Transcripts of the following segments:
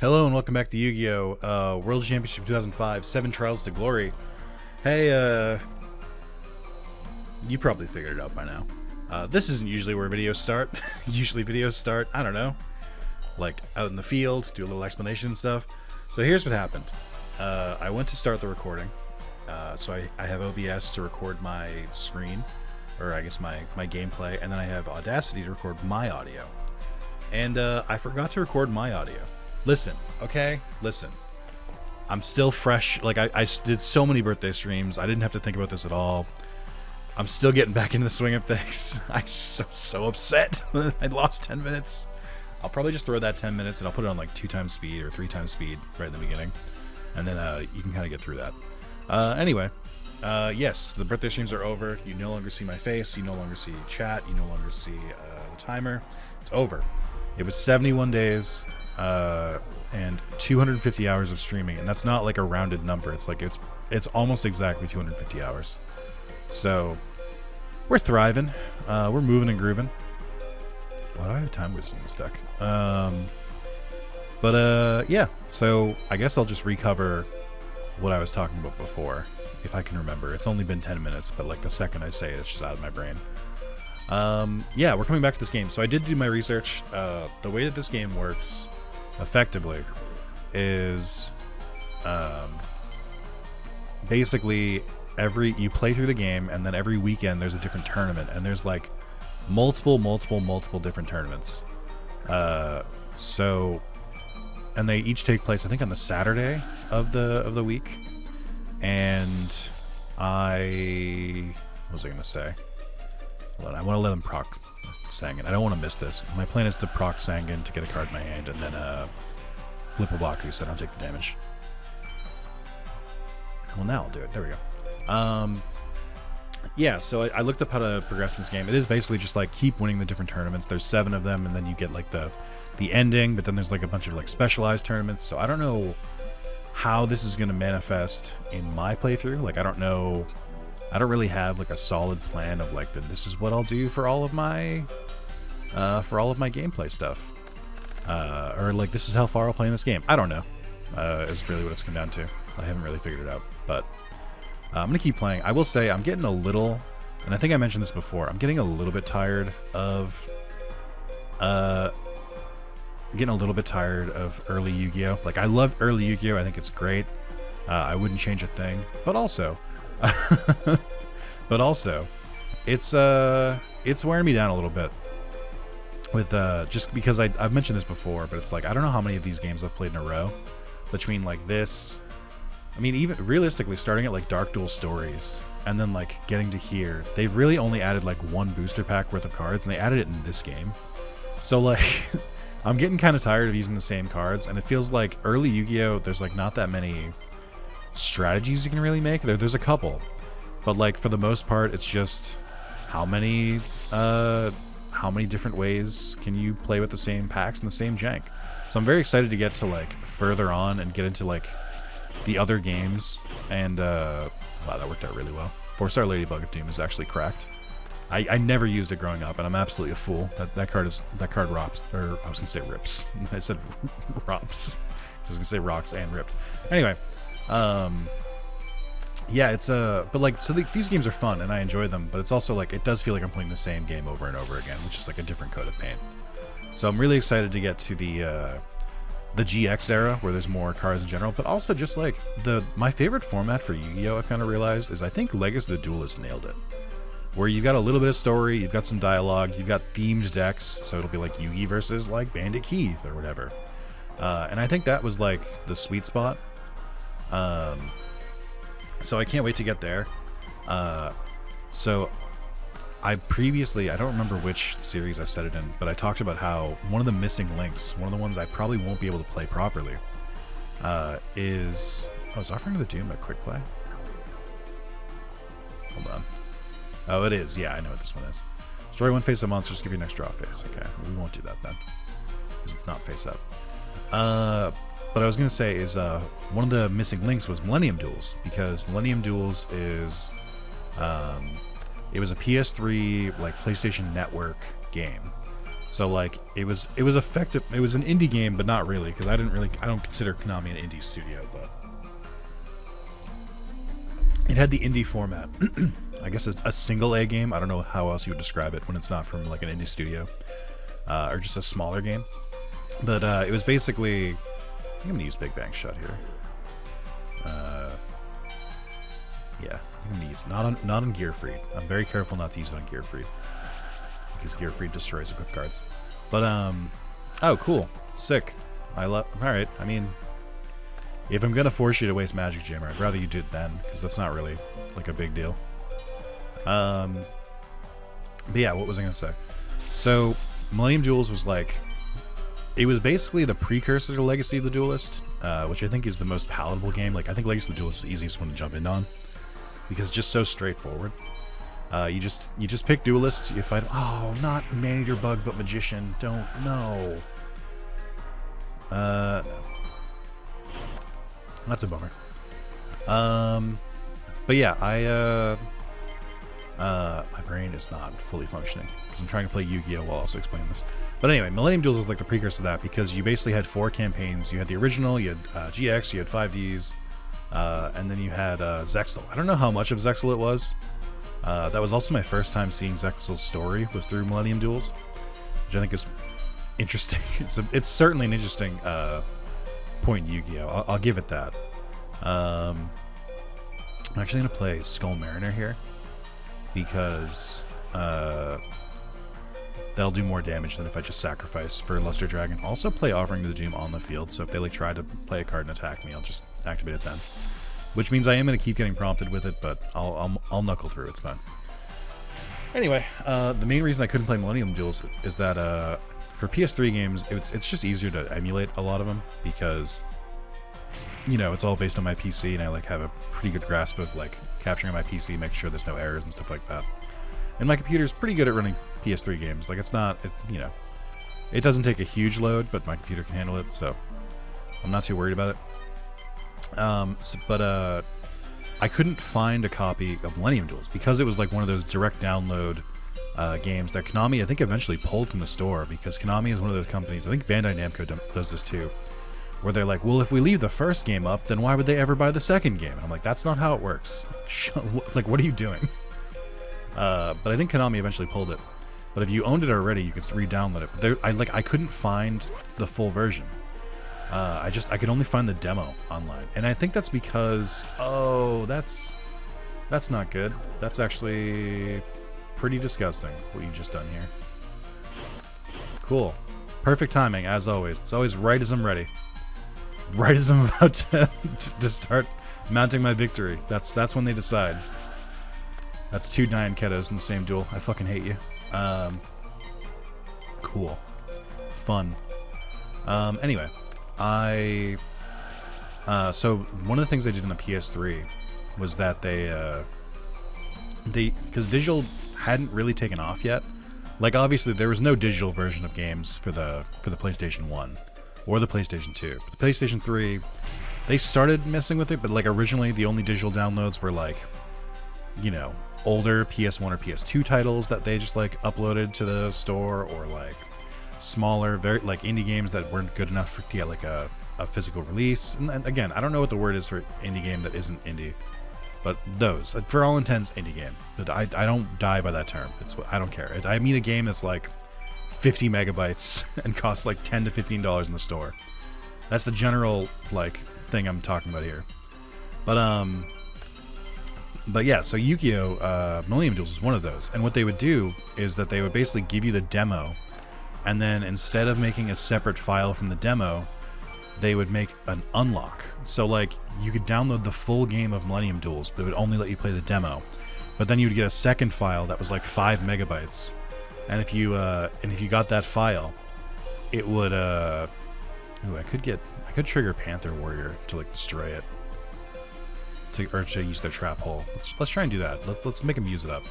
Hello and welcome back to Yu-Gi-Oh! World Championship 2005, 7 Trials to Glory. Hey, you probably figured it out by now. This isn't usually where videos start. Usually videos start, I don't know, like out in the field, do a little explanation and stuff. So here's what happened. I went to start the recording. So I have OBS to record my screen, or I guess my gameplay, and then I have Audacity to record my audio. And I forgot to record my audio. Listen, okay? Listen. I'm still fresh. Like, I did so many birthday streams. I didn't have to think about this at all. I'm still getting back into the swing of things. I'm so upset. I lost 10 minutes. I'll probably just throw that 10 minutes and I'll put it on like 2 times speed or 3 times speed right in the beginning. And then you can kind of get through that. Anyway, yes, the birthday streams are over. You no longer see my face. You no longer see chat. You no longer see the timer. It's over. It was 71 days. And 250 hours of streaming, and that's not like a rounded number. It's like it's almost exactly 250 hours. So we're thriving. We're moving and grooving. Why do I have time wasting this deck? Yeah. So I guess I'll just recover what I was talking about before, if I can remember. It's only been 10 minutes, but like the second I say it, it's just out of my brain. Yeah, we're coming back to this game. So I did do my research. The way that this game works effectively is basically you play through the game, and then every weekend there's a different tournament, and there's like multiple different tournaments. And they each take place, I think, on the Saturday of the week. And what was I gonna say? Hold on, I want to let him proc Sangan. I don't want to miss this. My plan is to proc Sangan to get a card in my hand, and then flip a Baku so I don't take the damage. Well, now I'll do it. There we go. Yeah, so I looked up how to progress in this game. It is basically just like keep winning the different tournaments. There's 7 of them, and then you get like the ending, but then there's like a bunch of like specialized tournaments. So I don't know how this is going to manifest in my playthrough. Like, I don't know. I don't really have like a solid plan of like this is what I'll do for all of my gameplay stuff, or like this is how far I'll play in this game. I don't know. Is really what it's come down to. I haven't really figured it out, but I'm gonna keep playing. I will say I'm getting a little, and I think I mentioned this before, I'm getting a little bit tired of early Yu-Gi-Oh. Like, I love early Yu-Gi-Oh. I think it's great. I wouldn't change a thing, but also. It's wearing me down a little bit with just because I've mentioned this before, but it's like I don't know how many of these games I've played in a row between like this. I mean, even realistically, starting at like Dark Duel Stories and then like getting to here, they've really only added like 1 booster pack worth of cards, and they added it in this game. So like I'm getting kind of tired of using the same cards, and it feels like early Yu-Gi-Oh, there's like not that many strategies you can really make. There's a couple, but like for the most part it's just how many different ways can you play with the same packs and the same jank. So I'm very excited to get to like further on and get into like the other games, and wow, that worked out really well. 4-star Ladybug of Doom is actually cracked. I never used it growing up, and I'm absolutely a fool. That card rops, or I was gonna say rips. I said rops. I was gonna say rocks and ripped. Anyway, yeah, it's but like, so these games are fun and I enjoy them, but it's also like it does feel like I'm playing the same game over and over again, which is like a different coat of paint. So I'm really excited to get to the GX era where there's more cards in general, but also just like my favorite format for Yu-Gi-Oh, I've kind of realized, is I think Legacy of the Duelist nailed it, where you've got a little bit of story, you've got some dialogue, you've got themed decks, so it'll be like Yugi versus like Bandit Keith or whatever, and I think that was like the sweet spot. So I can't wait to get there. So I don't remember which series I said it in, but I talked about how one of the missing links, one of the ones I probably won't be able to play properly, is Offering of the Doom a quick play? Hold on. Oh, it is. Yeah, I know what this one is. Destroy 1 face of monsters, give you an extra draw phase. Okay, we won't do that then, because it's not face up. But I was going to say is one of the missing links was Millennium Duels, because Millennium Duels is it was a PS3 like PlayStation Network game. So like it was effective. It was an indie game, but not really, because I don't consider Konami an indie studio, but it had the indie format. I guess it's a single A game. I don't know how else you would describe it when it's not from like an indie studio, or just a smaller game. But it was basically, I think I'm gonna use Big Bang Shot here. Yeah, I'm gonna use not on Gear Freed. I'm very careful not to use it on Gear Freed, because Gear Freed destroys equip cards. But oh cool, sick. All right. I mean, if I'm gonna force you to waste Magic Jammer, I'd rather you do it then, because that's not really like a big deal. But yeah, what was I gonna say? So Millennium Duels was like, it was basically the precursor to Legacy of the Duelist, which I think is the most palatable game. Like, I think Legacy of the Duelist is the easiest one to jump in on, because it's just so straightforward. You just pick duelists. You fight. Oh, not Manager Bug, but Magician. Don't know. No. That's a bummer. But yeah, my brain is not fully functioning because I'm trying to play Yu-Gi-Oh while also explaining this. But anyway, Millennium Duels was like the precursor to that, because you basically had 4 campaigns. You had the original, you had GX, you had 5Ds, and then you had Zexal. I don't know how much of Zexal it was. That was also my first time seeing Zexal's story, was through Millennium Duels, which I think is interesting. It's certainly an interesting point in Yu-Gi-Oh! I'll give it that. I'm actually going to play Skull Mariner here, because that'll do more damage than if I just sacrifice for Luster Dragon. I'll also play Offering to the Doom on the field, so if they like try to play a card and attack me, I'll just activate it then. Which means I am going to keep getting prompted with it, but I'll knuckle through. It's fine. Anyway, the main reason I couldn't play Millennium Duels is that for PS3 games, it's just easier to emulate a lot of them, because you know, it's all based on my PC, and I like have a pretty good grasp of like capturing my PC, make sure there's no errors and stuff like that. And my computer's pretty good at running PS3 games. Like, it's not, you know, it doesn't take a huge load, but my computer can handle it, so I'm not too worried about it. But I couldn't find a copy of Millennium Duels, because it was like one of those direct download games that Konami, I think, eventually pulled from the store, because Konami is one of those companies, I think Bandai Namco does this too, where they're like, well, if we leave the first game up, then why would they ever buy the second game? And I'm like, that's not how it works. Like, what are you doing? But I think Konami eventually pulled it. But if you owned it already, you could re-download it. But I couldn't find the full version. I could only find the demo online, and I think that's because, oh, that's not good. That's actually pretty disgusting what you've just done here. Cool, perfect timing as always. It's always right as I'm ready, right as I'm about to start mounting my victory. That's when they decide. That's 2 Nyan Ketos in the same duel. I fucking hate you. Cool, fun. Anyway. So one of the things they did in the PS3 was that because digital hadn't really taken off yet. Like, obviously there was no digital version of games for the PlayStation 1 or the PlayStation 2. But the PlayStation 3, they started messing with it, but like originally the only digital downloads were like, you know, older PS1 or PS2 titles that they just like uploaded to the store, or like smaller, very like indie games that weren't good enough to get like a physical release. And again, I don't know what the word is for indie game that isn't indie, but those, for all intents, indie game. But I don't die by that term. I don't care. I mean a game that's like 50 megabytes and costs like $10 to $15 in the store. That's the general like thing I'm talking about here. But yeah, so Yu-Gi-Oh! Millennium Duels is one of those. And what they would do is that they would basically give you the demo, and then instead of making a separate file from the demo, they would make an unlock. So like, you could download the full game of Millennium Duels, but it would only let you play the demo. But then you would get a second file that was like 5 megabytes. And if you got that file, it would ooh, I could trigger Panther Warrior to like destroy it. Or to use their trap hole. Let's try and do that. Let's make them use it up.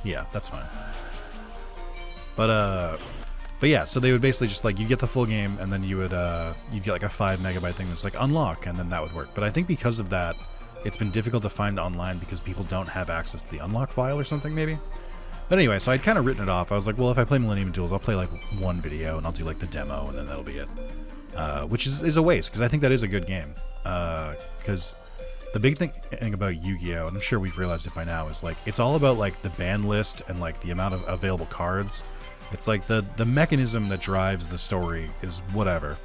Yeah, that's fine. But yeah, so they would basically just like, you get the full game, and then you'd get like a 5 megabyte thing that's like unlock, and then that would work. But I think because of that, it's been difficult to find online because people don't have access to the unlock file or something maybe. But anyway, so I'd kind of written it off. I was like, well, if I play Millennium Duels, I'll play like one video and I'll do like the demo and then that'll be it. Which is a waste because I think that is a good game. Because the big thing about Yu-Gi-Oh, and I'm sure we've realized it by now, is like it's all about like the ban list and like the amount of available cards. It's like the mechanism that drives the story is whatever.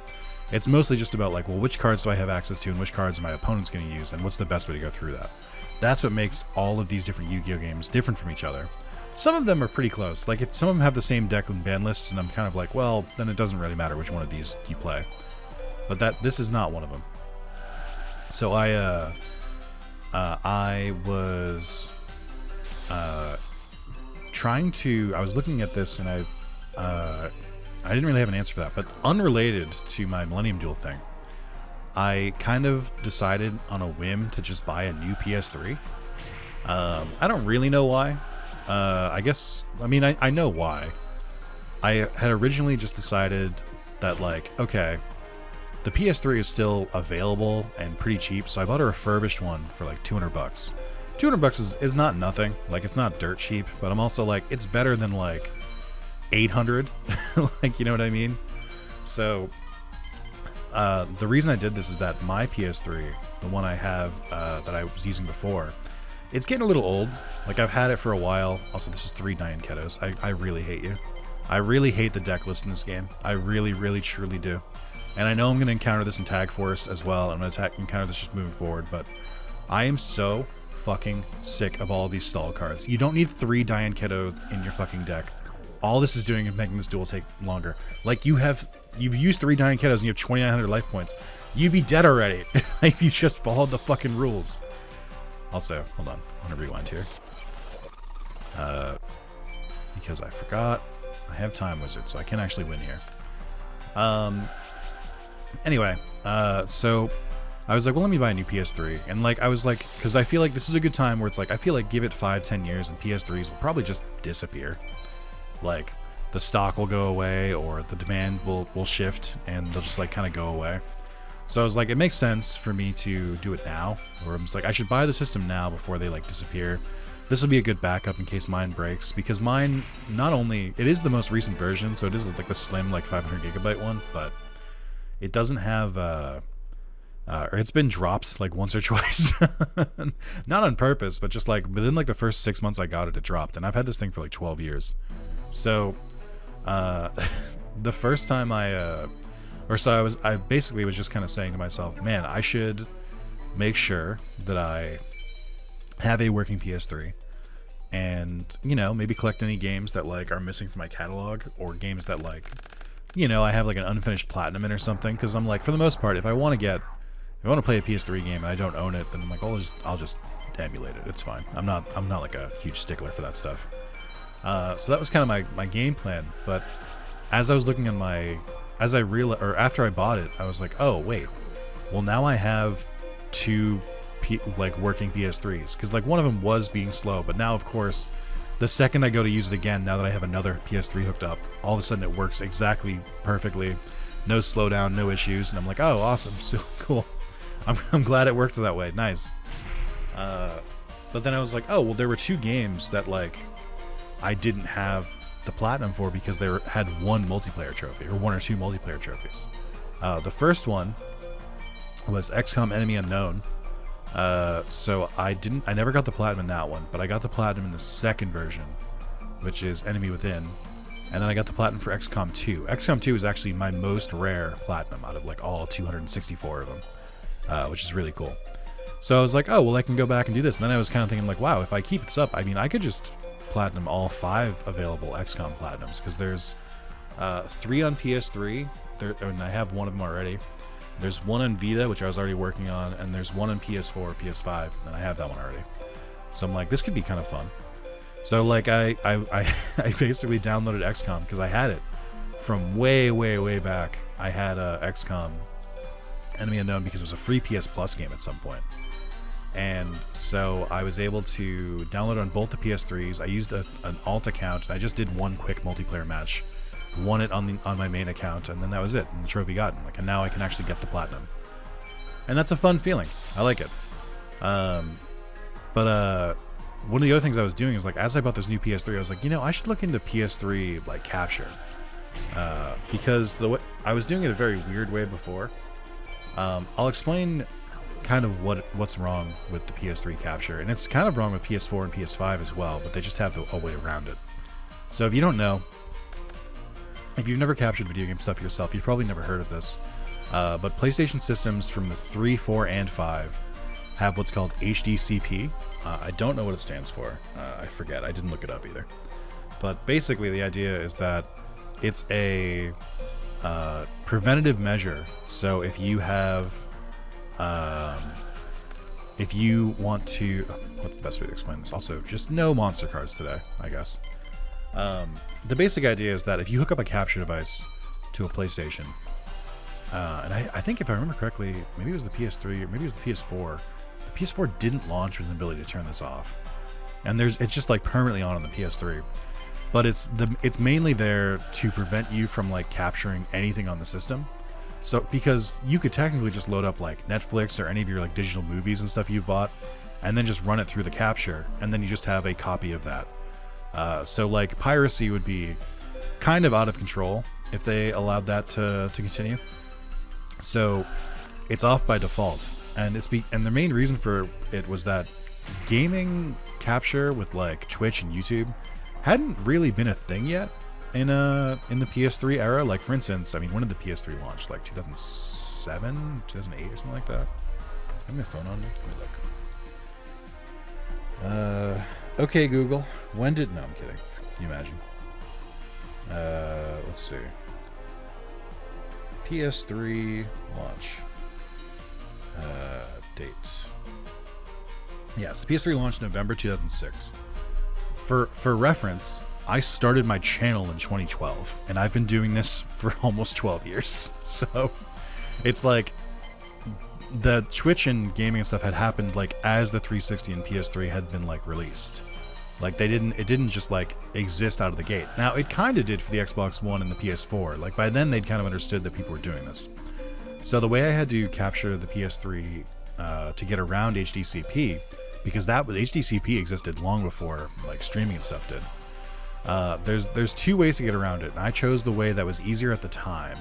It's mostly just about like, well, which cards do I have access to and which cards are my opponent's going to use and what's the best way to go through that. That's what makes all of these different Yu-Gi-Oh games different from each other. Some of them are pretty close. Like some of them have the same deck and ban lists, and I'm kind of like, well, then it doesn't really matter which one of these you play. But this is not one of them. So I was I was looking at this, and I didn't really have an answer for that. But unrelated to my Millennium Duel thing, I kind of decided on a whim to just buy a new PS3. I don't really know why. I know why. I had originally just decided that, like, okay, the PS3 is still available and pretty cheap, so I bought a refurbished one for like $200. $200 is not nothing. Like, it's not dirt cheap, but I'm also like, it's better than like 800. Like, you know what I mean? So the reason I did this is that my PS3, the one I have that I was using before, it's getting a little old. Like, I've had it for a while. Also, this is 3 Diane Ketos. I really hate you. I really hate the deck list in this game. I really, really, truly do. And I know I'm going to encounter this in Tag Force as well. I'm going to encounter this just moving forward. But I am so fucking sick of all of these stall cards. You don't need 3 Diane Keto in your fucking deck. All this is doing is making this duel take longer. Like, you've used 3 Diane Ketos and you have 2,900 life points. You'd be dead already if you just followed the fucking rules. Also, hold on, I want to rewind here. Because I forgot. I have Time Wizard, so I can actually win here. Anyway, so I was like, well, let me buy a new PS3. And like, I was like, because I feel like this is a good time where it's like, I feel like give it 5-10 years and PS3s will probably just disappear. Like, the stock will go away or the demand will shift and they'll just like kind of go away. So I was like, it makes sense for me to do it now. Or I'm just like, I should buy the system now before they like disappear. This will be a good backup in case mine breaks, because mine, not only, it is the most recent version, so it is like the slim like 500 gigabyte one, but it doesn't have, or it's been dropped like once or twice. Not on purpose, but just like within like the first 6 months I got it, it dropped. And I've had this thing for like 12 years. So, the first time I basically was just kind of saying to myself, man, I should make sure that I have a working PS3 and, you know, maybe collect any games that like are missing from my catalog, or games that like, you know, I have like an unfinished platinum in or something. Because I'm like, for the most part, if I want to play a PS3 game and I don't own it, then I'm like, I'll just emulate it. It's fine. I'm not like a huge stickler for that stuff. So that was kind of my game plan. But as I was looking at after I bought it, I was like, oh wait, well now I have 2 working PS3s, because like one of them was being slow, but now of course the second I go to use it again, now that I have another PS3 hooked up, all of a sudden it works exactly perfectly, no slowdown, no issues, and I'm like, oh awesome, so cool. I'm glad it worked that way. Nice. But then I was like, oh well, there were 2 games that like I didn't have the platinum for because they had 1 multiplayer trophy, or 1 or 2 multiplayer trophies. The first one was XCOM Enemy Unknown. So I never got the platinum in that one, but I got the platinum in the second version, which is Enemy Within. And then I got the platinum for XCOM 2. XCOM 2 is actually my most rare platinum out of like all 264 of them, which is really cool. So I was like, oh, well, I can go back and do this. And then I was kind of thinking like, wow, if I keep this up, I mean, I could just platinum all 5 available XCOM platinums, because there's 3 on PS3, and I have 1 of them already. There's 1 on Vita, which I was already working on, and there's 1 on PS4, PS5, and I have that one already. So I'm like, this could be kind of fun. So like I basically downloaded XCOM because I had it from way back. I had XCOM Enemy Unknown because it was a free PS Plus game at some point. And so I was able to download it on both the PS3s. I used an alt account. I just did 1 quick multiplayer match, won it on my main account, and then that was it. And the trophy gotten. Like, and now I can actually get the platinum, and that's a fun feeling. I like it. But one of the other things I was doing is like, as I bought this new PS3, I was like, you know, I should look into PS3 like capture, because the way I was doing it a very weird way before. I'll explain kind of what's wrong with the PS3 capture, and it's kind of wrong with PS4 and PS5 as well, but they just have a way around it. So if you don't know, if you've never captured video game stuff yourself, you've probably never heard of this. But PlayStation systems from the 3, 4, and 5 have what's called HDCP. I don't know what it stands for. I forget. I didn't look it up either. But basically the idea is that it's a preventative measure. So if you have, if you want to, what's the best way to explain this? Also, just no monster cards today, I guess. The basic idea is that if you hook up a capture device to a PlayStation, and I think if I remember correctly, maybe it was the PS3 or maybe it was the PS4. The PS4 didn't launch with an ability to turn this off, and it's just like permanently on the PS3. But it's mainly there to prevent you from like capturing anything on the system. So because you could technically just load up like Netflix or any of your like digital movies and stuff you've bought, and then just run it through the capture, and then you just have a copy of that. So like piracy would be kind of out of control if they allowed that to continue. So it's off by default, and and the main reason for it was that gaming capture with like Twitch and YouTube hadn't really been a thing yet in the PS3 era. Like for instance, I mean, when did the PS3 launch? Like 2007, 2008, or something like that. I have my phone on me. Let me look. Okay, Google. When did? No, I'm kidding. Can you imagine? Let's see. PS3 launch. Dates. Yeah, so the PS3 launched November 2006. For reference, I started my channel in 2012, and I've been doing this for almost 12 years. So it's like the Twitch and gaming and stuff had happened like as the 360 and PS3 had been like released. Like it didn't just like exist out of the gate. Now it kind of did for the Xbox One and the PS4. Like by then they'd kind of understood that people were doing this. So the way I had to capture the PS3 to get around HDCP, because HDCP existed long before like streaming and stuff did. There's two ways to get around it, and I chose the way that was easier at the time,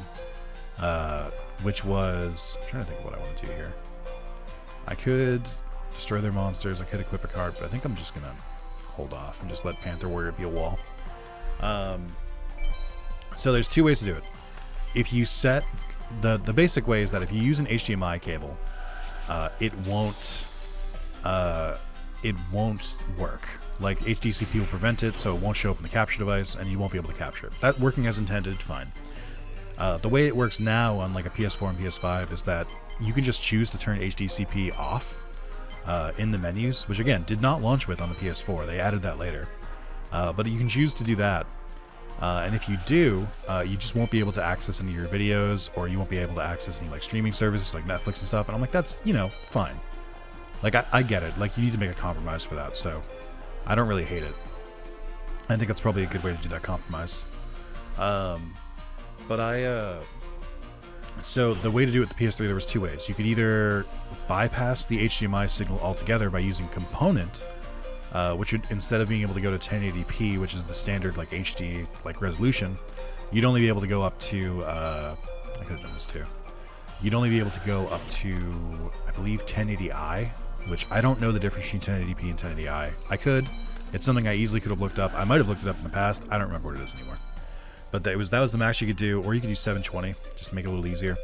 which was, I'm trying to think of what I want to do here. I could destroy their monsters, I could equip a card, but I think I'm just gonna hold off and just let Panther Warrior be a wall. So there's two ways to do it. If you set the basic way is that if you use an HDMI cable, it won't work. Like HDCP will prevent it, so it won't show up in the capture device, and you won't be able to capture it. That working as intended, fine. The way it works now on like a PS4 and PS5 is that you can just choose to turn HDCP off in the menus, which again did not launch with on the PS4. They added that later, but you can choose to do that. And if you do, you just won't be able to access any of your videos, or you won't be able to access any like streaming services like Netflix and stuff. And I'm like, that's, you know, fine. Like I get it. Like you need to make a compromise for that, so I don't really hate it. I think that's probably a good way to do that compromise. So the way to do it with the PS3, there was two ways. You could either bypass the HDMI signal altogether by using Component, which would, instead of being able to go to 1080p, which is the standard like HD like resolution, you'd only be able to go up to I could have done this too. You'd only be able to go up to, I believe, 1080i, which I don't know the difference between 1080p and 1080i. I could. It's something I easily could have looked up. I might have looked it up in the past. I don't remember what it is anymore. But that was the max you could do, or you could do 720, just to make it a little easier.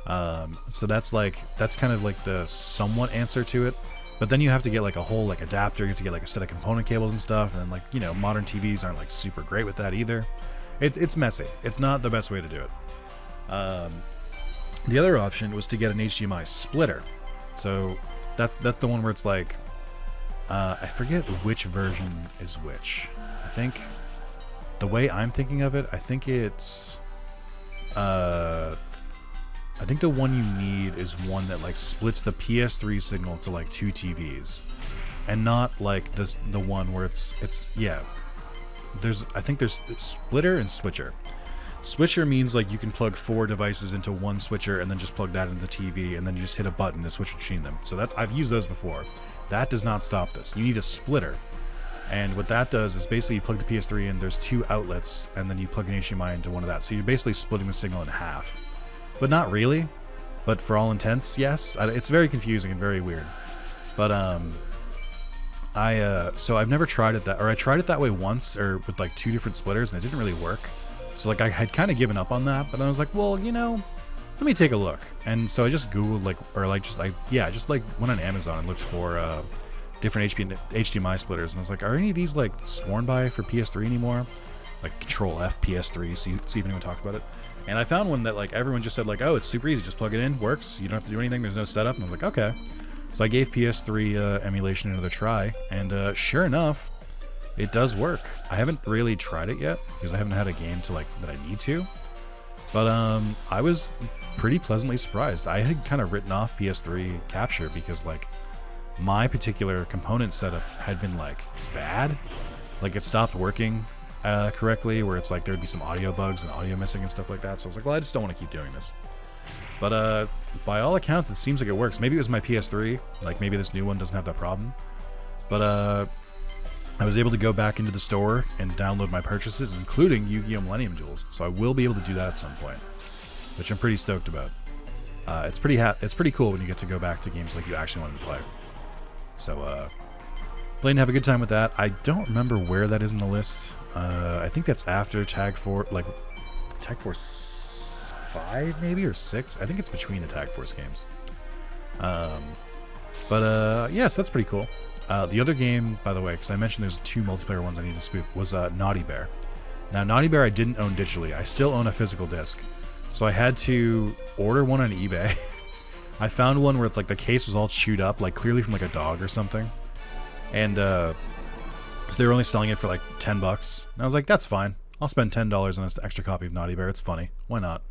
So that's kind of like the somewhat answer to it. But then you have to get like a whole like adapter. You have to get like a set of component cables and stuff, and then like, you know, modern TVs aren't like super great with that either. It's messy. It's not the best way to do it. The other option was to get an HDMI splitter. So that's the one where it's like, I forget which version is which. I think the way I'm thinking of it, I think it's, I think the one you need is one that like splits the PS3 signal to like two TVs, and not like the one where it's yeah. I think there's splitter and switcher. Switcher means like you can plug 4 devices into one switcher and then just plug that into the TV and then you just hit a button to switch between them. So that's, I've used those before. That does not stop this. You need a splitter. And what that does is basically you plug the PS3 in, there's 2 outlets, and then you plug an HDMI into one of that. So you're basically splitting the signal in half. But not really. But for all intents, yes. It's very confusing and very weird. But so I've never tried it I tried it that way once, or with like 2 different splitters, and it didn't really work. So like I had kind of given up on that, but I was like, well, you know, let me take a look. And so I just Googled just went on Amazon and looked for different HDMI splitters, and I was like, are any of these like sworn by for PS3 anymore? Like Control F PS3, see if anyone talked about it. And I found one that like everyone just said like, oh, it's super easy, just plug it in, works, you don't have to do anything, there's no setup. And I was like, okay. So I gave PS3 emulation another try, and sure enough, it does work. I haven't really tried it yet because I haven't had a game to like that I need to. But I was pretty pleasantly surprised. I had kind of written off PS3 capture because like my particular component setup had been like bad. Like it stopped working correctly, where it's like there'd be some audio bugs and audio missing and stuff like that. So I was like, well, I just don't want to keep doing this. But by all accounts, it seems like it works. Maybe it was my PS3. Like maybe this new one doesn't have that problem. But I was able to go back into the store and download my purchases, including Yu-Gi-Oh! Millennium Duels. So I will be able to do that at some point, which I'm pretty stoked about. It's pretty cool when you get to go back to games like you actually wanted to play. So plan to have a good time with that. I don't remember where that is in the list. I think that's after Tag Force, like Tag Force 5 maybe, or 6. I think it's between the Tag Force games. Yes, that's pretty cool. The other game, by the way, because I mentioned there's 2 multiplayer ones I need to spoof, was Naughty Bear. Now, Naughty Bear I didn't own digitally. I still own a physical disc. So I had to order one on eBay. I found one where it's like the case was all chewed up, like clearly from like a dog or something. And so they were only selling it for like $10. And I was like, that's fine. I'll spend $10 on an extra copy of Naughty Bear. It's funny. Why not?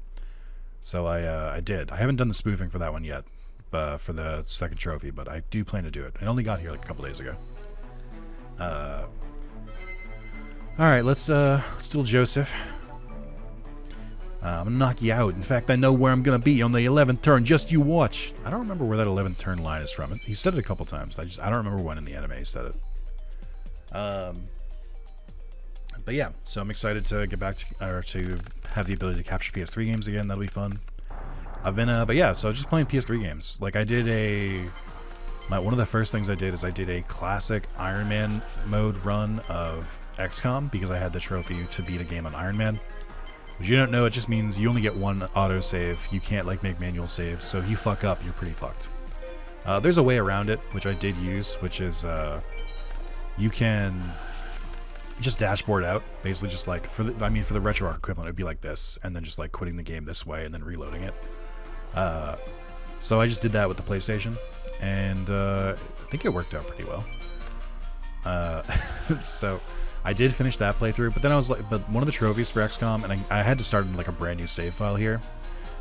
So I did. I haven't done the spoofing for that one yet. For the second trophy, but I do plan to do it. I only got here like a couple days ago. Alright, let's duel Joseph. I'm gonna knock you out. In fact, I know where I'm gonna be on the 11th turn. Just you watch. I don't remember where that 11th turn line is from. He said it a couple times. I don't remember when in the anime he said it. But yeah, so I'm excited to get back to have the ability to capture PS3 games again. That'll be fun. I've been, but yeah, so just playing PS3 games. Like I did one of the first things I did is I did a classic Iron Man mode run of XCOM because I had the trophy to beat a game on Iron Man. Which you don't know, it just means you only get one autosave. You can't like make manual saves, so if you fuck up, you're pretty fucked. There's a way around it, which I did use, which is you can just dashboard out, basically just like for the RetroArch equivalent, it'd be like this, and then just like quitting the game this way and then reloading it. So I just did that with the PlayStation, and I think it worked out pretty well. So I did finish that playthrough, but then I was like, but one of the trophies for XCOM, and I had to start in like a brand new save file here.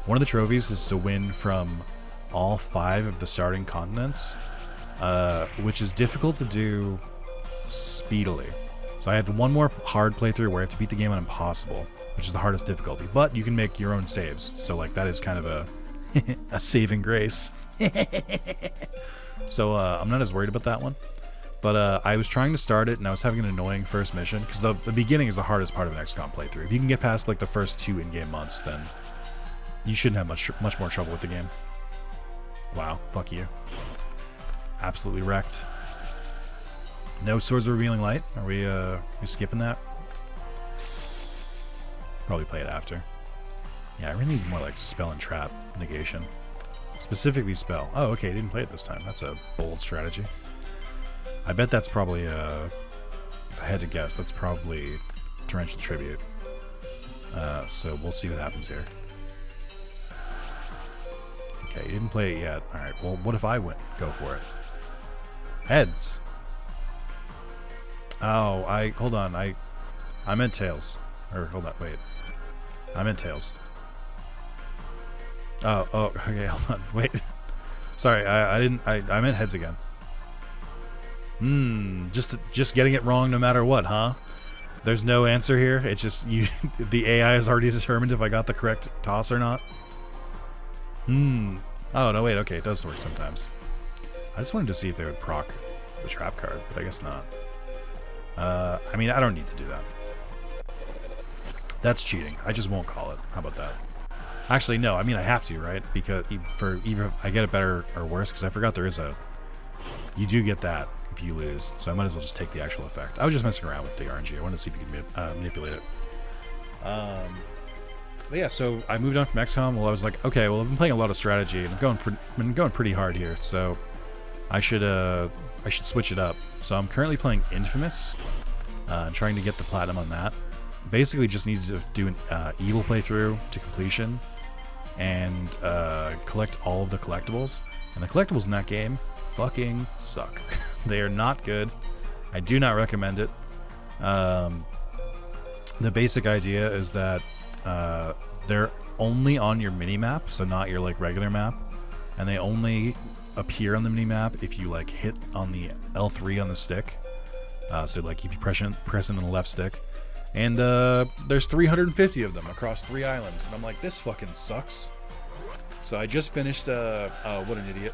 One of the trophies is to win from all 5 of the starting continents, which is difficult to do speedily. So I had one more hard playthrough where I have to beat the game on Impossible, which is the hardest difficulty, but you can make your own saves. So like that is kind of a saving grace. So I'm not as worried about that one. But I was trying to start it, and I was having an annoying first mission, because the beginning is the hardest part of an XCOM playthrough. If you can get past like the first 2 in-game months, then you shouldn't have much more trouble with the game. Wow, fuck you. Absolutely wrecked. No Swords of Revealing Light? Are we skipping that? Probably play it after. Yeah, I really need more like Spell and Trap negation. Specifically Spell. Oh, okay, I didn't play it this time. That's a bold strategy. I bet that's probably, if I had to guess, that's probably Torrential Tribute. So we'll see what happens here. Okay, you didn't play it yet. Alright, well, what if I go for it? Heads! Oh, hold on, I meant Tails. Or, hold on, wait. I meant Tails. Oh, okay, hold on, wait. Sorry, I meant Heads again. Just getting it wrong no matter what, huh? There's no answer here. It's just you. The AI has already determined if I got the correct toss or not. Oh, no, wait. Okay, it does work sometimes. I just wanted to see if they would proc the trap card, but I guess not. I mean, I don't need to do that. That's cheating. I just won't call it. How about that? Actually, no. I mean, I have to, right? Because for either if I get it better or worse, because I forgot there is a... You do get that if you lose, so I might as well just take the actual effect. I was just messing around with the RNG. I wanted to see if you could manipulate it. But yeah, so I moved on from XCOM. Well, I was like, okay, well, I've been playing a lot of strategy, and I've been going pretty hard here, so I should switch it up. So I'm currently playing Infamous, trying to get the platinum on that. Basically, just need to do an evil playthrough to completion and collect all of the collectibles. And the collectibles in that game fucking suck. They are not good. I do not recommend it. The basic idea is that they're only on your mini-map, so not your like regular map, and they only appear on the mini-map if you like hit on the L3 on the stick. So like if you press it on the left stick. And there's 350 of them across 3 islands, and I'm like, this fucking sucks. So I just finished, what an idiot.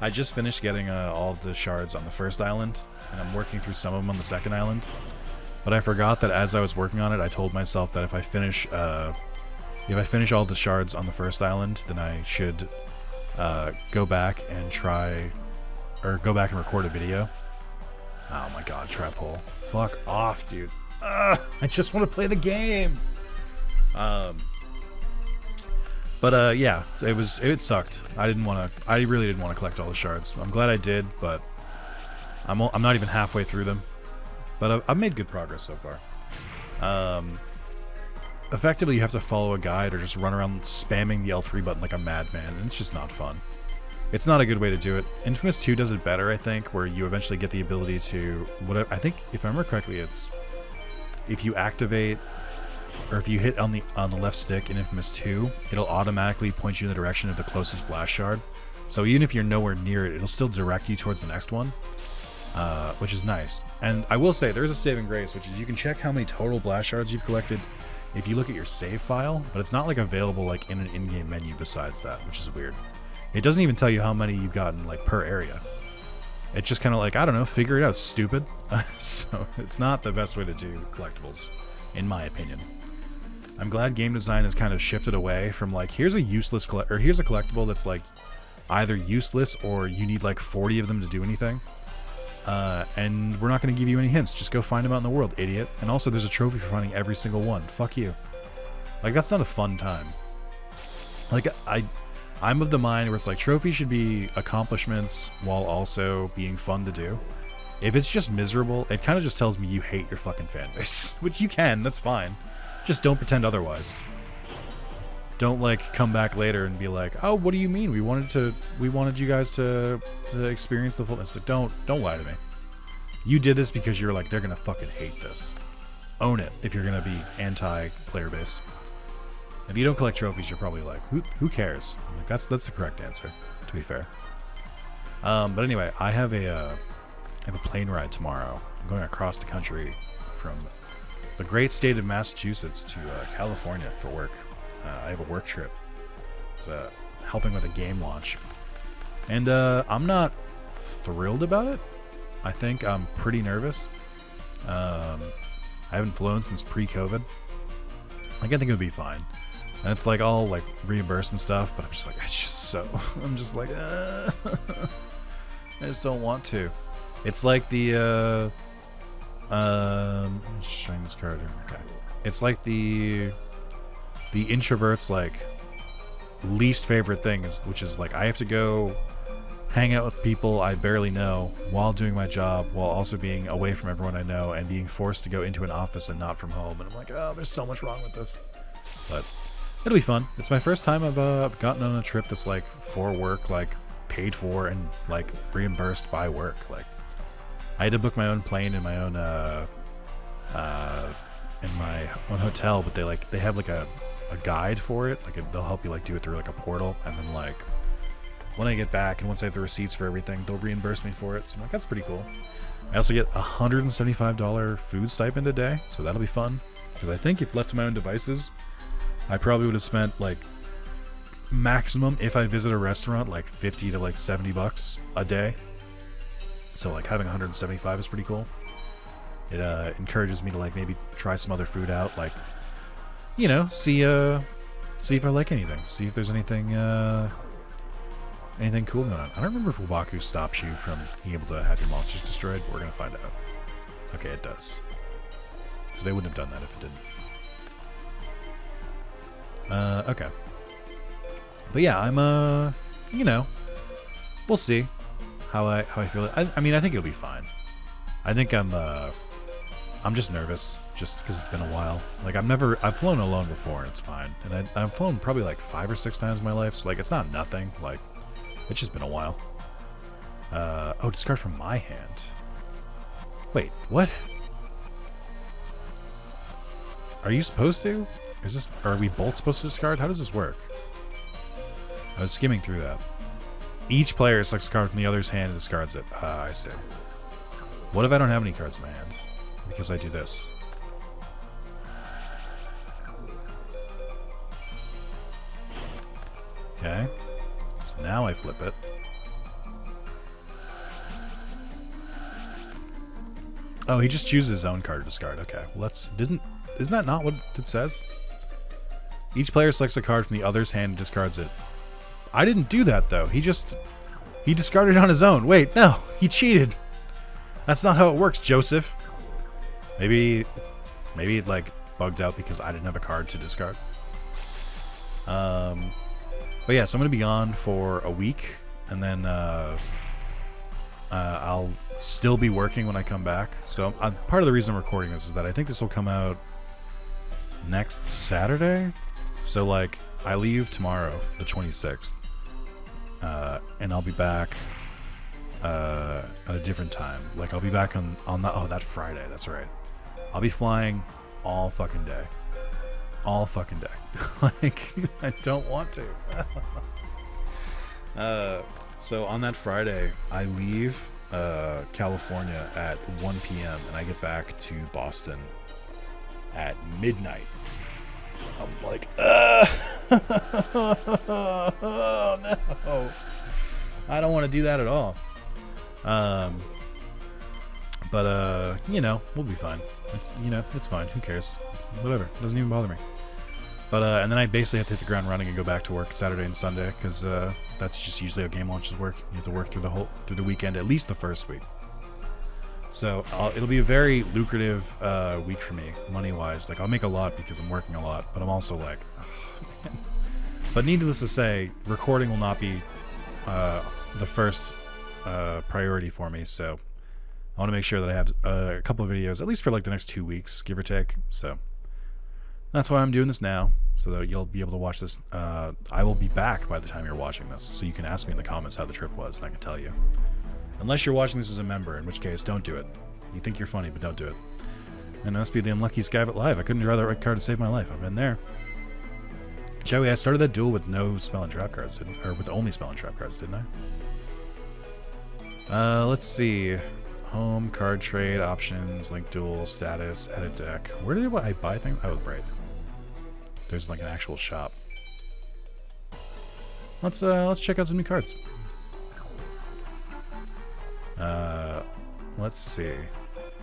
I just finished getting all the shards on the first island, and I'm working through some of them on the second island. But I forgot that as I was working on it, I told myself that if I finish all the shards on the first island, then I should go back and record a video. Oh my god, trap hole. Fuck off, dude. I just want to play the game. But yeah, it sucked. I really didn't want to collect all the shards. I'm glad I did, but I'm not even halfway through them. But I've made good progress so far. Effectively, you have to follow a guide or just run around spamming the L3 button like a madman, and it's just not fun. It's not a good way to do it. Infamous 2 does it better, I think, where you eventually get the ability to... I think, if I remember correctly, it's... If you activate... Or if you hit on the left stick in Infamous 2, it'll automatically point you in the direction of the closest blast shard. So even if you're nowhere near it, it'll still direct you towards the next one. Which is nice. And I will say, there's a saving grace, which is you can check how many total blast shards you've collected if you look at your save file, but it's not like available like in an in-game menu besides that, which is weird. It doesn't even tell you how many you've gotten like per area. It's just kind of like, I don't know, figure it out, stupid. So it's not the best way to do collectibles, in my opinion. I'm glad game design has kind of shifted away from like, here's a useless here's a collectible that's like either useless or you need like 40 of them to do anything. And we're not going to give you any hints. Just go find them out in the world, idiot. And also there's a trophy for finding every single one. Fuck you. Like, that's not a fun time. Like, I'm of the mind where it's like trophies should be accomplishments while also being fun to do. If it's just miserable, it kind of just tells me you hate your fucking fan base. Which you can, that's fine. Just don't pretend otherwise. Don't like come back later and be like, oh, what do you mean? We wanted you guys to experience the fullness. Don't lie to me. You did this because you're like, they're gonna fucking hate this. Own it if you're gonna be anti-player base. If you don't collect trophies, you're probably like, who cares? Like, that's the correct answer, to be fair. But anyway, I have a plane ride tomorrow. I'm going across the country from the great state of Massachusetts to California for work. I have a work trip. It's helping with a game launch. And I'm not thrilled about it. I think I'm pretty nervous. I haven't flown since pre-COVID. Like, I think it would be fine. And it's like all like reimbursed and stuff, but I'm just like, I'm just like, I just don't want to. It's like the, I'm just showing this card here. Okay. It's like the introvert's like least favorite thing is, which is like, I have to go hang out with people I barely know while doing my job, while also being away from everyone I know and being forced to go into an office and not from home. And I'm like, oh, there's so much wrong with this. But it'll be fun. It's my first time I've gotten on a trip that's like for work, like paid for and like reimbursed by work. Like, I had to book my own plane and my own hotel, but they have like a guide for it. Like, they'll help you like do it through like a portal, and then like when I get back and once I have the receipts for everything, they'll reimburse me for it. So I'm like, that's pretty cool. I also get a $175 food stipend a day, so that'll be fun. Because I think if left to my own devices, I probably would have spent like maximum, if I visit a restaurant, like 50 to like 70 bucks a day. So like having 175 is pretty cool. It encourages me to like maybe try some other food out, like, you know, see if I like anything, see if there's anything cool going on. I don't remember if Wabaku stops you from being able to have your monsters destroyed, but we're gonna find out. Okay, it does, because they wouldn't have done that if it didn't. Okay. But yeah, I'm you know, we'll see how I feel. I mean, I think it'll be fine. I think I'm just nervous, just because it's been a while. Like I've flown alone before and it's fine, and I've flown probably like 5 or 6 times in my life, so like it's not nothing. Like it's just been a while. Oh, discard from my hand. Wait, what? Are you supposed to? Are we both supposed to discard? How does this work? I was skimming through that. Each player selects a card from the other's hand and discards it. I see. What if I don't have any cards in my hand? Because I do this. Okay. So now I flip it. Oh, he just chooses his own card to discard. Okay. Well, isn't that not what it says? Each player selects a card from the other's hand and discards it. I didn't do that though. He discarded on his own. Wait, no, he cheated. That's not how it works, Joseph. Maybe it like bugged out because I didn't have a card to discard. But yeah, so I'm gonna be gone for a week, and then I'll still be working when I come back. So part of the reason I'm recording this is that I think this will come out next Saturday. So like I leave tomorrow, the 26th, and I'll be back at a different time. Like I'll be back on that Friday. That's right. I'll be flying all fucking day. All fucking day. Like, I don't want to. So on that Friday, I leave California at 1 p.m. and I get back to Boston at midnight. I'm like, oh no. I don't want to do that at all. But you know, we'll be fine. It's fine. Who cares? Whatever. It doesn't even bother me. But and then I basically have to hit the ground running and go back to work Saturday and Sunday, because that's just usually how game launches work. You have to work through the weekend, at least the first week. So it'll be a very lucrative week for me, money-wise. Like I'll make a lot because I'm working a lot, but I'm also like, oh, man. But needless to say, recording will not be the first priority for me. So I want to make sure that I have a couple of videos, at least for like the next 2 weeks, give or take. So that's why I'm doing this now, so that you'll be able to watch this. I will be back by the time you're watching this, so you can ask me in the comments how the trip was, and I can tell you. Unless you're watching this as a member, in which case, don't do it. You think you're funny, but don't do it. And I must be the unlucky Skyvet Live. I couldn't draw the right card to save my life. I've been there. Joey, I started that duel with no spell and trap cards, or with only spell and trap cards, didn't I? Let's see. Home, card trade, options, link duel, status, edit deck. Where did I buy things? Oh, right. There's like an actual shop. Let's check out some new cards. Let's see.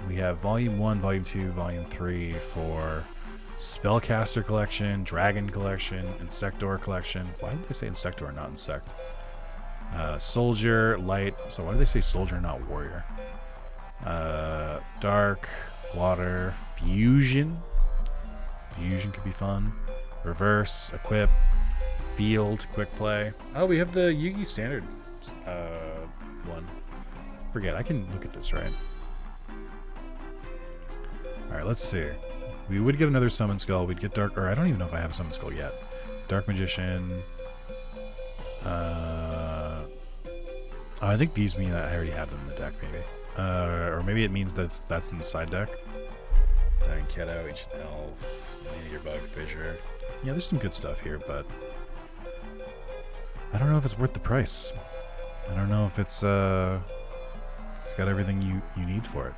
We have Volume 1, Volume 2, Volume 3 for Spellcaster Collection, Dragon Collection, Insector Collection. Why did they say Insector, not Insect? Soldier, Light. So why did they say Soldier, not Warrior? Dark, Water, Fusion. Fusion could be fun. Reverse, Equip, Field, Quick Play. Oh, we have the Yugi Standard one. Forget, I can look at this, right? Alright, let's see. We would get another Summon Skull. We'd get Dark, or I don't even know if I have a Summon Skull yet. Dark Magician. I think these mean that I already have them in the deck, maybe. Or maybe it means that that's in the side deck. Dying Keto, Ancient Elf, Meteor Bug, Fissure. Yeah, there's some good stuff here, but I don't know if it's worth the price. I don't know if it's It's got everything you need for it.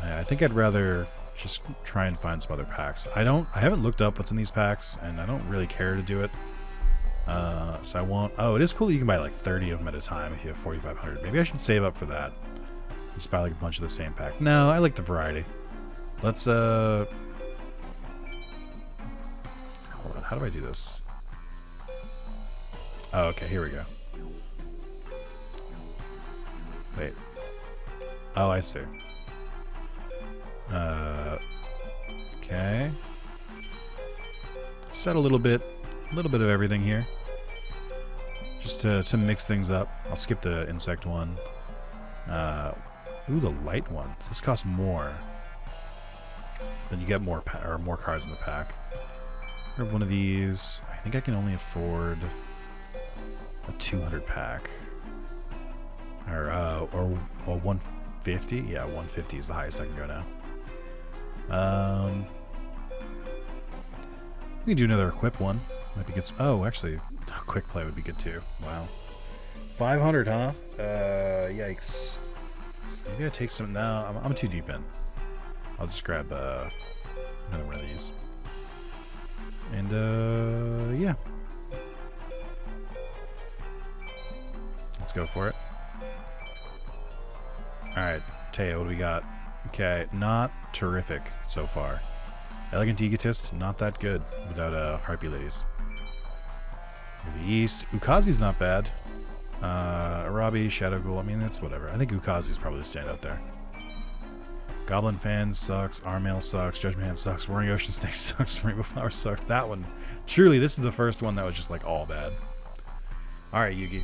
I think I'd rather just try and find some other packs. I haven't looked up what's in these packs, and I don't really care to do it. So I won't. Oh, it is cool that you can buy like 30 of them at a time if you have 4,500. Maybe I should save up for that. Just buy like a bunch of the same pack. No, I like the variety. Let's hold on. How do I do this? Oh, okay. Here we go. Wait. Oh, I see. Okay. Just add a little bit of everything here, just to mix things up. I'll skip the insect one. Ooh, the light one. This costs more. Then you get more cards in the pack. Grab one of these. I think I can only afford a 200 pack. Or 150. Yeah, 150 is the highest I can go now. We can do another equip one. Might be good. Oh, actually, quick play would be good too. Wow. 500, huh? Yikes. Maybe I take some. No, I'm too deep in. I'll just grab another one of these. And yeah. Let's go for it. Alright, Teo, what do we got? Okay, not terrific so far. Elegant Egotist, not that good without Harpy Ladies. To the east, Ukazi's not bad. Arabi, Shadow Ghoul, I mean, it's whatever. I think Ukazi's probably the standout there. Goblin Fan sucks, Armail sucks, Judgment Hand sucks, Roaring Ocean Snake sucks, Rainbow Flower sucks. That one, truly, this is the first one that was just like all bad. Alright, Yugi.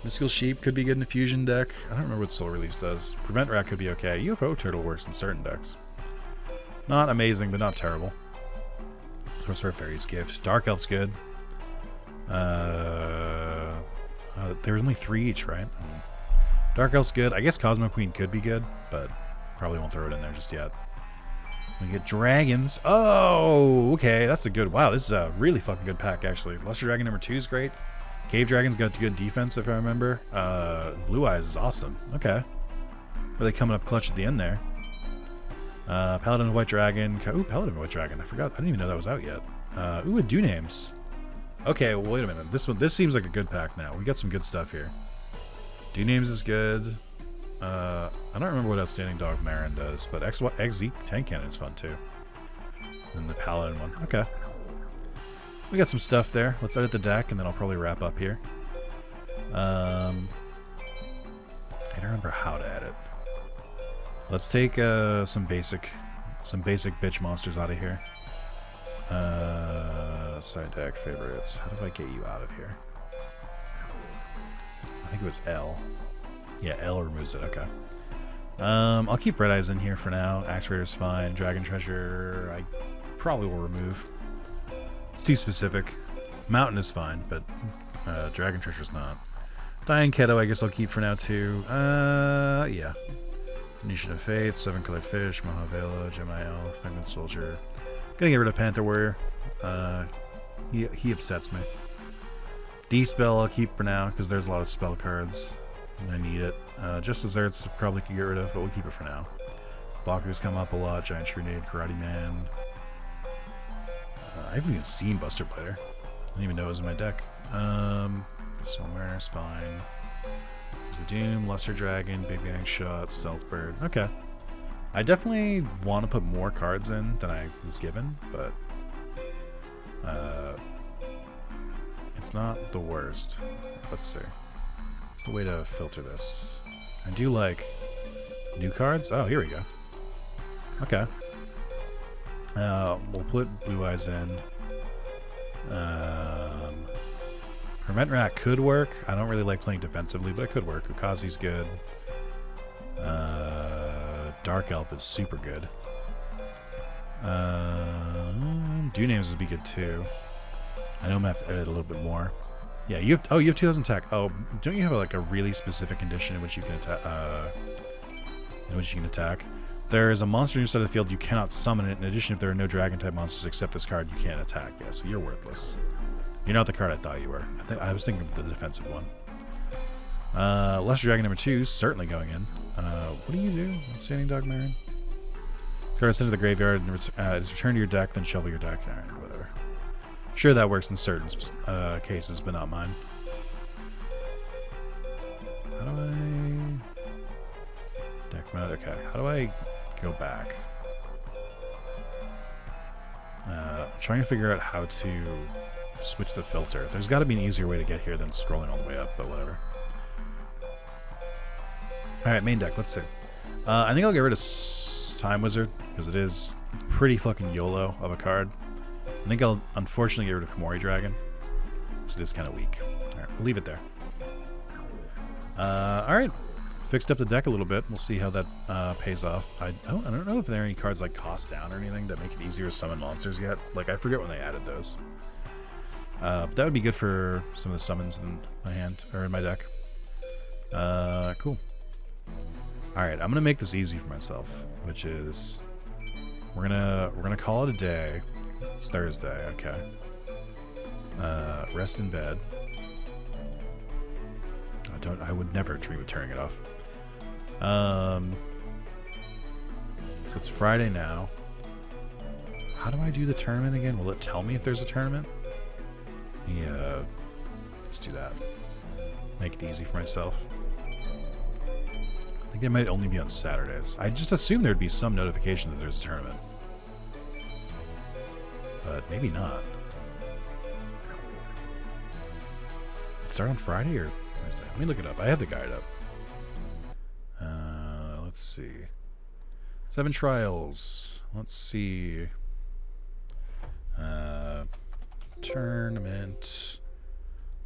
Mystical Sheep could be good in a fusion deck. I don't remember what Soul Release does. Prevent Rat could be okay. UFO Turtle works in certain decks. Not amazing, but not terrible. Sorcerer Fairy's Gift. Dark Elf's good. There's only 3 each, right? Dark Elf's good. I guess Cosmo Queen could be good, but probably won't throw it in there just yet. We get Dragons. Oh, okay. That's a good... Wow, this is a really fucking good pack, actually. Luster Dragon number 2 is great. Cave Dragon's got good defense, if I remember. Blue Eyes is awesome. Okay. Are they coming up clutch at the end there? Paladin of White Dragon. Ooh, Paladin of White Dragon. I forgot. I didn't even know that was out yet. Ooh, a Do Names. Okay, well, wait a minute. This seems like a good pack now. We got some good stuff here. Do Names is good. I don't remember what Outstanding Dog Marin does, but XZ Tank Cannon is fun too. And the Paladin one. Okay. We got some stuff there. Let's edit the deck, and then I'll probably wrap up here. I don't remember how to edit. Let's take some basic bitch monsters out of here. Side deck favorites. How do I get you out of here? I think it was L. Yeah, L removes it. Okay. I'll keep Red Eyes in here for now. Axe Raider's fine. Dragon Treasure, I probably will remove. It's too specific. Mountain is fine, but Dragon Treasure's not. Dying Keto, I guess I'll keep for now too. Yeah. Nation of Fate, 7-Colored Fish, Mahavela, Gemini Elf, Penguin Soldier. Gonna get rid of Panther Warrior. He upsets me. D-Spell I'll keep for now, because there's a lot of spell cards, and I need it. Just Desserts probably could get rid of, but we'll keep it for now. Blockers come up a lot. Giant Grenade, Karate Man. I haven't even seen Buster Blighter. I didn't even know it was in my deck. Somewhere's fine. There's the Doom, Luster Dragon, Big Bang Shot, Stealth Bird. Okay. I definitely want to put more cards in than I was given, but it's not the worst. Let's see. What's the way to filter this? I do like new cards. Oh, here we go. Okay. We'll put Blue Eyes in. Prevent Rat could work. I don't really like playing defensively, but it could work. Ukazi's good. Dark Elf is super good. Do Names would be good too. I know I'm gonna have to edit a little bit more. Yeah, you have 2000 tech. Oh, don't you have like a really specific condition in which you can attack? There is a monster on your side of the field you cannot summon it. In addition, if there are no dragon type monsters except this card, you can't attack. Yeah, so you're worthless. You're not the card I thought you were. I was thinking of the defensive one. Lesser Dragon number 2 certainly going in. What do you do? Standing Dog Marin? Card is sent to the graveyard and it's returned to your deck, then shuffle your deck. Alright, whatever. Sure, that works in certain cases, but not mine. How do I... Deck mode, okay. How do I go back? I'm trying to figure out how to switch the filter. There's got to be an easier way to get here than scrolling all the way up, but whatever. Alright, main deck, let's see. I think I'll get rid of Time Wizard, because it is pretty fucking YOLO of a card. I think I'll unfortunately get rid of Komori Dragon, which is kind of weak. Alright, we'll leave it there. Alright. Fixed up the deck a little bit. We'll see how that pays off. I don't know if there are any cards like cost down or anything that make it easier to summon monsters yet. Like, I forget when they added those. But that would be good for some of the summons in my hand, or in my deck. Cool. Alright, I'm gonna make this easy for myself, which is we're gonna call it a day. It's Thursday, okay. Rest in bed. I would never dream of turning it off. So it's Friday now. How do I do the tournament again? Will it tell me if there's a tournament? Yeah, let's do that. Make it easy for myself. I think it might only be on Saturdays. I just assumed there'd be some notification that there's a tournament. But maybe not. Start on Friday or Thursday? Let me look it up. I have the guide up. Let's see. 7 trials. Let's see. Tournament.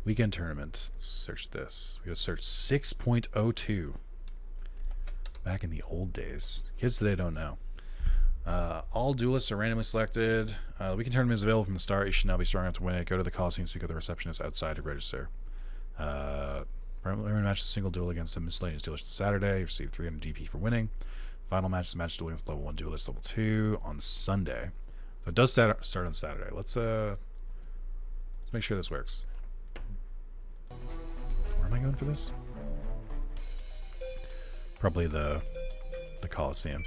Weekend tournament. Let's search this. We gotta search 6.02. Back in the old days. Kids today don't know. All duelists are randomly selected. The weekend tournament is available from the start. You should now be strong enough to win it. Go to the Coliseum, speak with the receptionist outside to register. Preliminary match is a single duel against a miscellaneous duelist Saturday. You receive 300 DP for winning. Final match is a match duel against level 1 duelist, level 2 on Sunday. So it does start on Saturday. Let's make sure this works. Where am I going for this? Probably the Coliseum.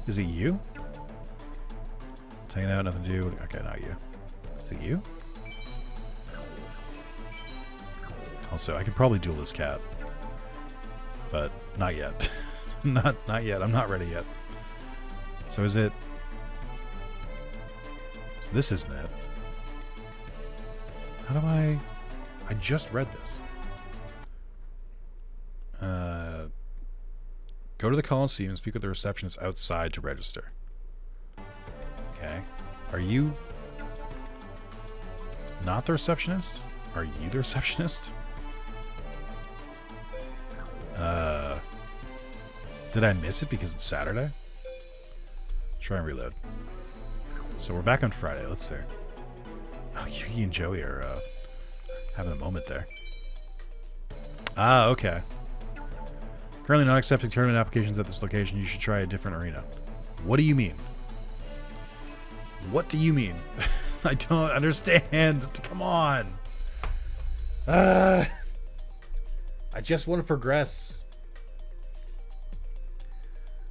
Is it you? It's hanging out, nothing to do. Okay, not you. Is it you? Also, I could probably duel this cat, but not yet. not yet. I'm not ready yet. So is it? So this isn't it. How do I just read this. Go to the Coliseum and speak with the receptionist outside to register. Okay. Are you not the receptionist? Are you the receptionist? Did I miss it because it's Saturday? Try and reload. So we're back on Friday. Let's see. Oh, Yugi and Joey are having a moment there. Ah, okay. Currently not accepting tournament applications at this location. You should try a different arena. What do you mean? What do you mean? I don't understand. Come on. I just want to progress.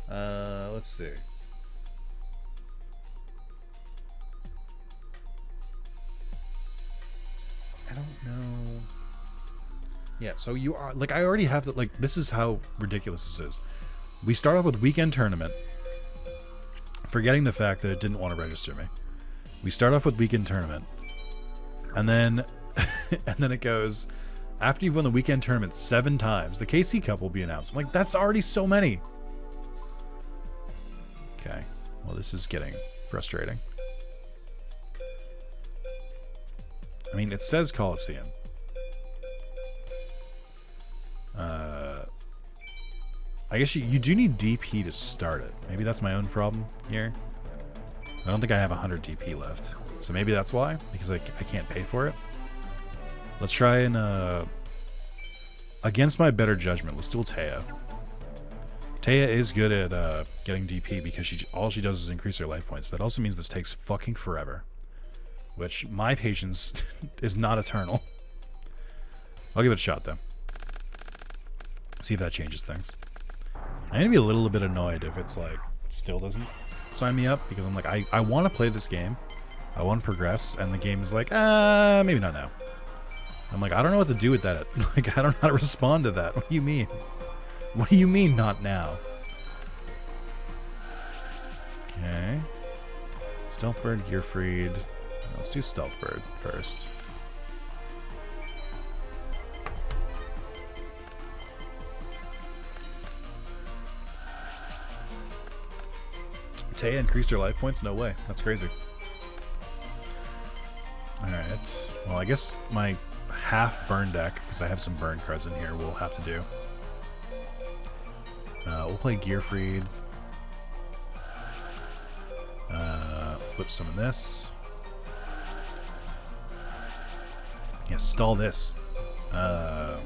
Let's see. I don't know. Yeah, so you are like, I already have to, like, this is how ridiculous this is. We start off with weekend tournament, forgetting the fact that it didn't want to register me. We start off with weekend tournament, and then it goes, after you've won the weekend tournament 7 times, the KC Cup will be announced. I'm like, that's already so many. Okay, well, this is getting frustrating. I mean, it says Coliseum. I guess you do need DP to start it. Maybe that's my own problem here. I don't think I have 100 DP left. So maybe that's why, because I can't pay for it. Let's try and, against my better judgment, let's duel Taya. Taya is good at getting DP because all she does is increase her life points. But that also means this takes fucking forever. Which, my patience is not eternal. I'll give it a shot, though. See if that changes things. I'm gonna be a little bit annoyed if it's like still doesn't sign me up, because I'm like, I want to play this game, I want to progress, and the game is like, maybe not now. I'm like, I don't know what to do with that. Like, I don't know how to respond to that. What do you mean? What do you mean not now? Okay. Stealthbird, Gearfried. Let's do Stealthbird first. Taya increased her life points? No way. That's crazy. Alright. Well, I guess my half burn deck, because I have some burn cards in here, we'll have to do. We'll play Gearfried. Flip some of this. Yeah, stall this. Okay,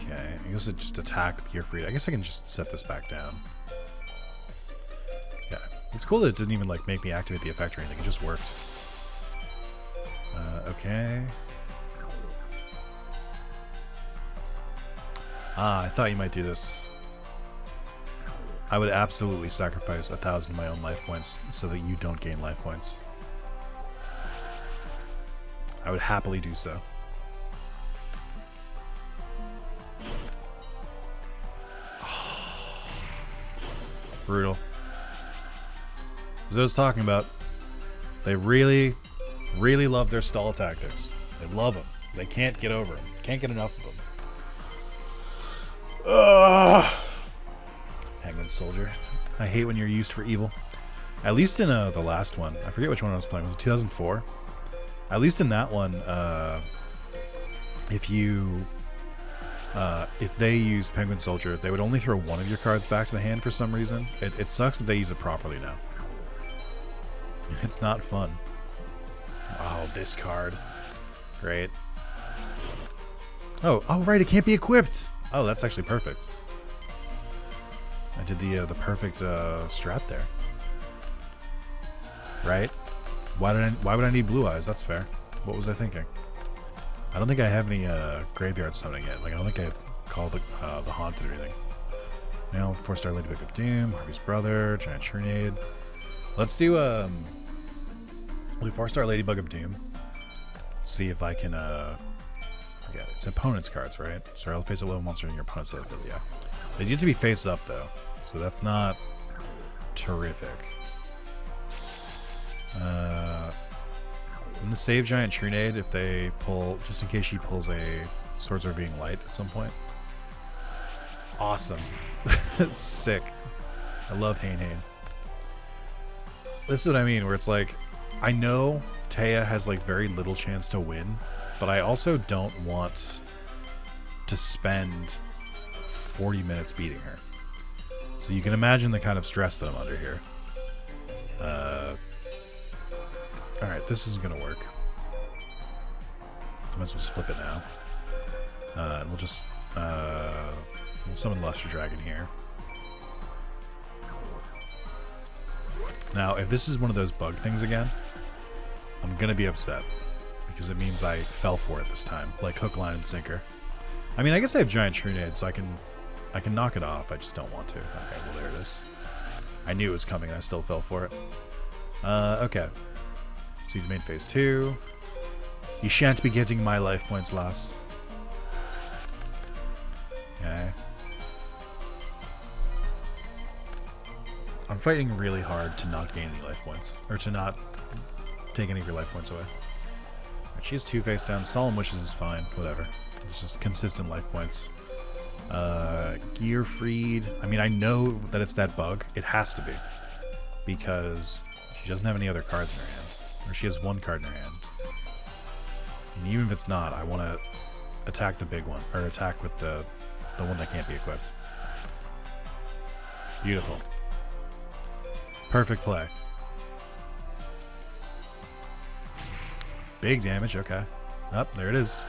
I guess it just attack with Gearfried. I guess I can just set this back down. Okay. It's cool that it doesn't even like make me activate the effect or anything. It just worked. Okay. I thought you might do this. I would absolutely sacrifice 1,000 of my own life points so that you don't gain life points. I would happily do so. Brutal. As I was talking about, they really, really love their stall tactics. They love them. They can't get over them. Can't get enough of them. Penguin Soldier. I hate when you're used for evil. At least in the last one. I forget which one I was playing. Was it 2004? At least in that one, if they use Penguin Soldier, they would only throw one of your cards back to the hand for some reason. It sucks that they use it properly now. It's not fun. Oh, this card. Great. Oh, right, it can't be equipped. Oh, that's actually perfect. I did the perfect strat there. Right? Why would I need blue eyes? That's fair. What was I thinking? I don't think I have any graveyard summoning yet. Like, I don't think I've called the Haunted or anything. Now, 4-star Ladybug of Doom, Harvey's Brother, Giant Churnade. Let's do 4-star Ladybug of Doom. Let's see if I can forget. It's opponent's cards, right? Sorry, I'll face a low monster in your opponent's life. Yeah. They need to be face up though, so that's not terrific. I'm gonna save Giant Churnade if they pull, just in case she pulls a Swords Are Being Light at some point. Awesome. Sick. I love Hain. This is what I mean, where it's like, I know Taya has like very little chance to win, but I also don't want to spend 40 minutes beating her. So you can imagine the kind of stress that I'm under here. Alright, this isn't going to work. I might as well just flip it now. And we'll just we'll summon Luster Dragon here. Now, if this is one of those bug things again, I'm going to be upset. Because it means I fell for it this time. Like hook, line, and sinker. I mean, I guess I have Giant Churnade, so I can knock it off. I just don't want to. Okay, well, there it is. I knew it was coming, and I still fell for it. Okay. Siege Main Phase 2. You shan't be getting my life points, lass. Okay. I'm fighting really hard to not gain any life points. Or to not take any of your life points away. Right, she has 2 face down. Solemn Wishes is fine. Whatever. It's just consistent life points. Gearfried. I mean, I know that it's that bug. It has to be. Because she doesn't have any other cards in her hand. Or she has 1 card in her hand. And even if it's not, I want to attack the big one. Or attack with the one that can't be equipped. Beautiful. Perfect play. Big damage, okay. Oh, there it is.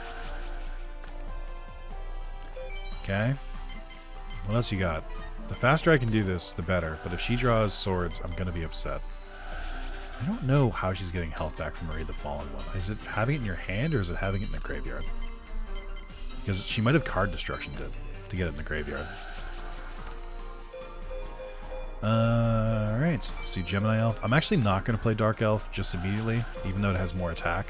Okay. What else you got? The faster I can do this, the better. But if she draws swords, I'm going to be upset. I don't know how she's getting health back from Marie the Fallen one. Is it having it in your hand or is it having it in the graveyard? Because she might have card destructioned it to get it in the graveyard. Alright, so let's see, Gemini Elf. I'm actually not going to play Dark Elf just immediately, even though it has more attack.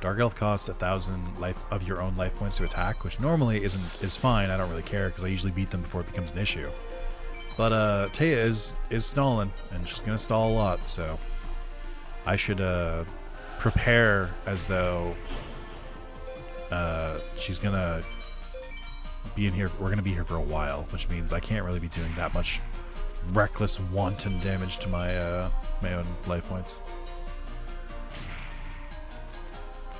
Dark Elf costs 1,000 life of your own life points to attack, which normally is fine. I don't really care because I usually beat them before it becomes an issue. But Taya is stalling, and she's going to stall a lot, so I should prepare as though she's going to be in here. We're going to be here for a while, which means I can't really be doing that much reckless, wanton damage to my my own life points.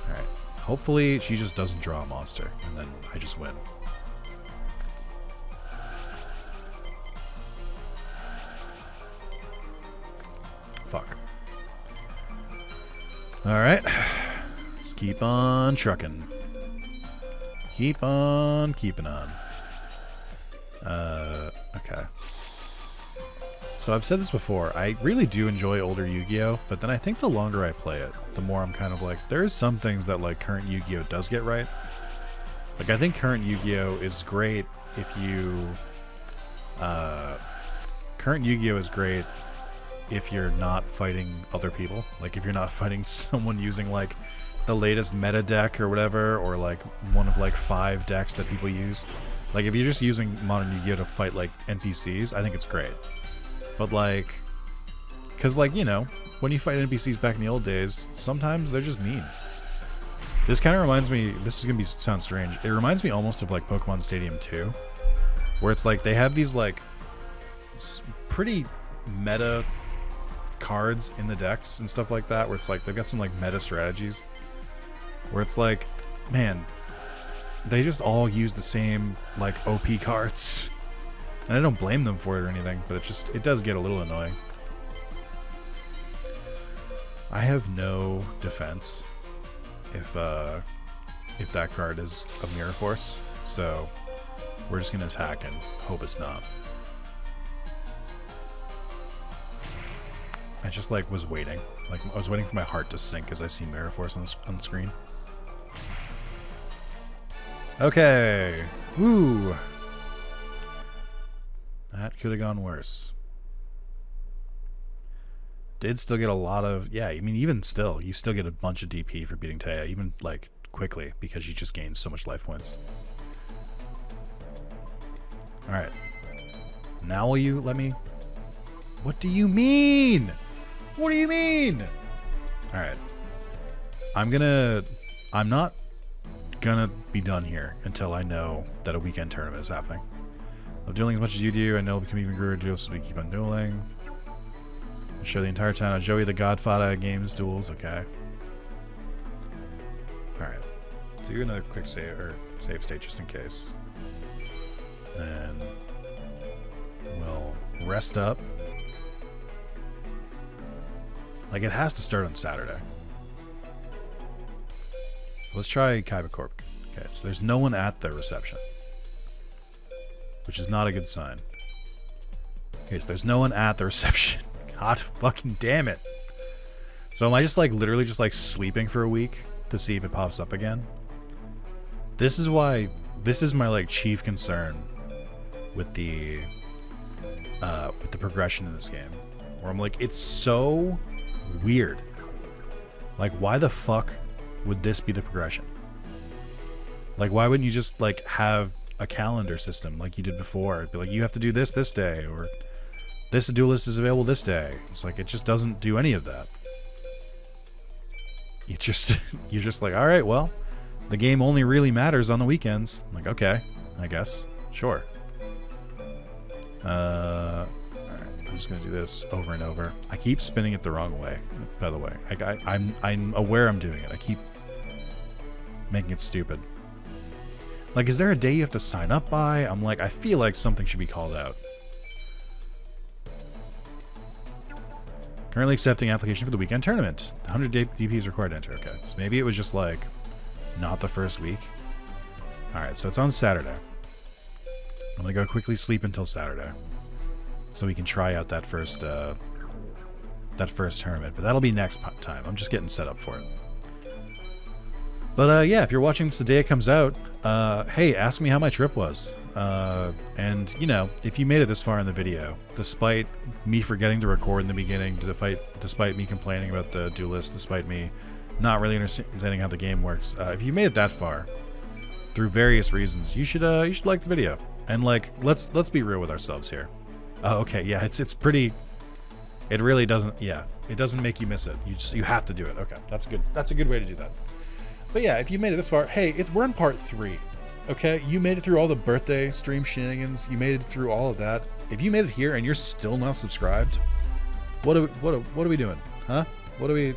Alright. Hopefully she just doesn't draw a monster, and then I just win. Fuck. Alright. Let's keep on trucking. Keep on keeping on. Okay. So I've said this before, I really do enjoy older Yu-Gi-Oh, but then I think the longer I play it, the more I'm kind of like, there's some things that like current Yu-Gi-Oh does get right. Like I think current Yu-Gi-Oh is great if you, current Yu-Gi-Oh is great if you're not fighting other people. Like if you're not fighting someone using like the latest meta deck or whatever, or like one of like 5 decks that people use. Like if you're just using modern Yu-Gi-Oh to fight like NPCs, I think it's great. But like, cause like, you know, when you fight NPCs back in the old days, sometimes they're just mean. This kind of reminds me, this is gonna sound strange, it reminds me almost of like Pokemon Stadium 2, where it's like they have these like pretty meta cards in the decks and stuff like that, where it's like they've got some like meta strategies, where it's like, man, they just all use the same like OP cards. And I don't blame them for it or anything, but it does get a little annoying. I have no defense if that card is a Mirror Force, so we're just gonna attack and hope it's not. I just like was waiting, like I was waiting for my heart to sink as I see Mirror Force on the screen. Okay, woo. That could have gone worse. Did still get a lot of... Yeah, I mean, even still, you still get a bunch of DP for beating Taya, even, like, quickly, because you just gained so much life points. Alright. Now will you let me... What do you mean? What do you mean? Alright. I'm not gonna be done here until I know that a weekend tournament is happening. Love dueling as much as you do. I know it'll become even greater duels so we keep on dueling. I show the entire town on Joey the Godfather games duels. Okay. Alright. Do another quick save or save state just in case. And we'll rest up. Like it has to start on Saturday. So let's try Kaiba Corp. Okay, so there's no one at the reception, which is not a good sign. Okay, so there's no one at the reception. God fucking damn it. So am I just like literally just like sleeping for a week to see if it pops up again? This is why, this is my like chief concern with the progression in this game. Where I'm like, it's so weird. Like why the fuck would this be the progression? Like why wouldn't you just like have a calendar system like you did before? It'd be like, you have to do this day, or this duelist is available this day. It's like, it just doesn't do any of that. You just, you're just like, all right, well, the game only really matters on the weekends. I'm like, okay, I guess, sure. All right, I'm just gonna do this over and over. I keep spinning it the wrong way, by the way. I'm aware I'm doing it. I keep making it stupid. Like, is there a day you have to sign up by? I'm like, I feel like something should be called out. Currently accepting application for the weekend tournament. 100 DPs required to enter. Okay, so maybe it was just like not the first week. All right, so it's on Saturday. I'm gonna go quickly sleep until Saturday, so we can try out that first tournament. But that'll be next time. I'm just getting set up for it. But yeah, if you're watching this the day it comes out, hey, ask me how my trip was. And, you know, if you made it this far in the video, despite me forgetting to record in the beginning, despite me complaining about the duelist, despite me not really understanding how the game works, if you made it that far, through various reasons, you should like the video. And, like, let's be real with ourselves here. Okay, yeah, it's pretty... It really doesn't, yeah, it doesn't make you miss it. You have to do it. Okay, that's good. That's a good way to do that. But yeah, if you made it this far, hey, we're in part 3. Okay, you made it through all the birthday stream shenanigans. You made it through all of that. If you made it here and you're still not subscribed, what are we doing? Huh? Do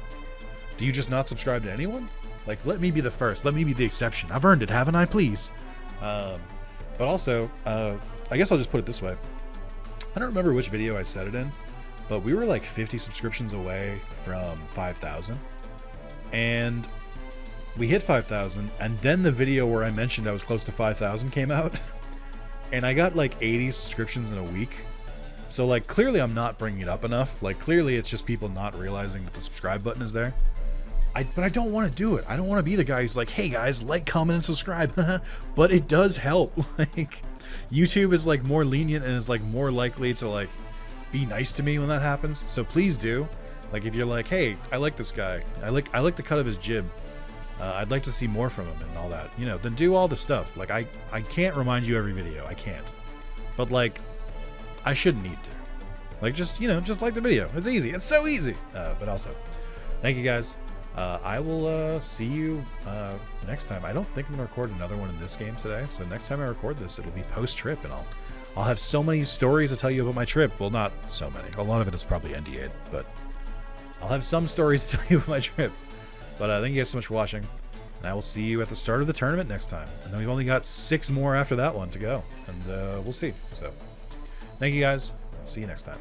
you just not subscribe to anyone? Like, let me be the first. Let me be the exception. I've earned it, haven't I? Please. But also, I guess I'll just put it this way. I don't remember which video I said it in, but we were like 50 subscriptions away from 5,000. And we hit 5,000, and then the video where I mentioned I was close to 5,000 came out, and I got like 80 subscriptions in a week. So like, clearly I'm not bringing it up enough. Like, clearly it's just people not realizing that the subscribe button is there. But I don't want to do it. I don't want to be the guy who's like, hey guys, like, comment, and subscribe. But it does help. Like, YouTube is like more lenient and is like more likely to like be nice to me when that happens. So please do. Like, if you're like, hey, I like this guy. I like the cut of his jib. I'd like to see more from him and all that. You know, then do all the stuff. Like, I can't remind you every video. I can't. But like, I shouldn't need to. Like, just, you know, just like the video. It's easy. It's so easy. But also, thank you guys. I will see you next time. I don't think I'm gonna record another one in this game today. So next time I record this, it'll be post-trip, and I'll have so many stories to tell you about my trip. Well, not so many. A lot of it is probably NDA'd, but I'll have some stories to tell you about my trip. But thank you guys so much for watching, and I will see you at the start of the tournament next time. And then we've only got 6 more after that one to go, and we'll see. So thank you guys. See you next time.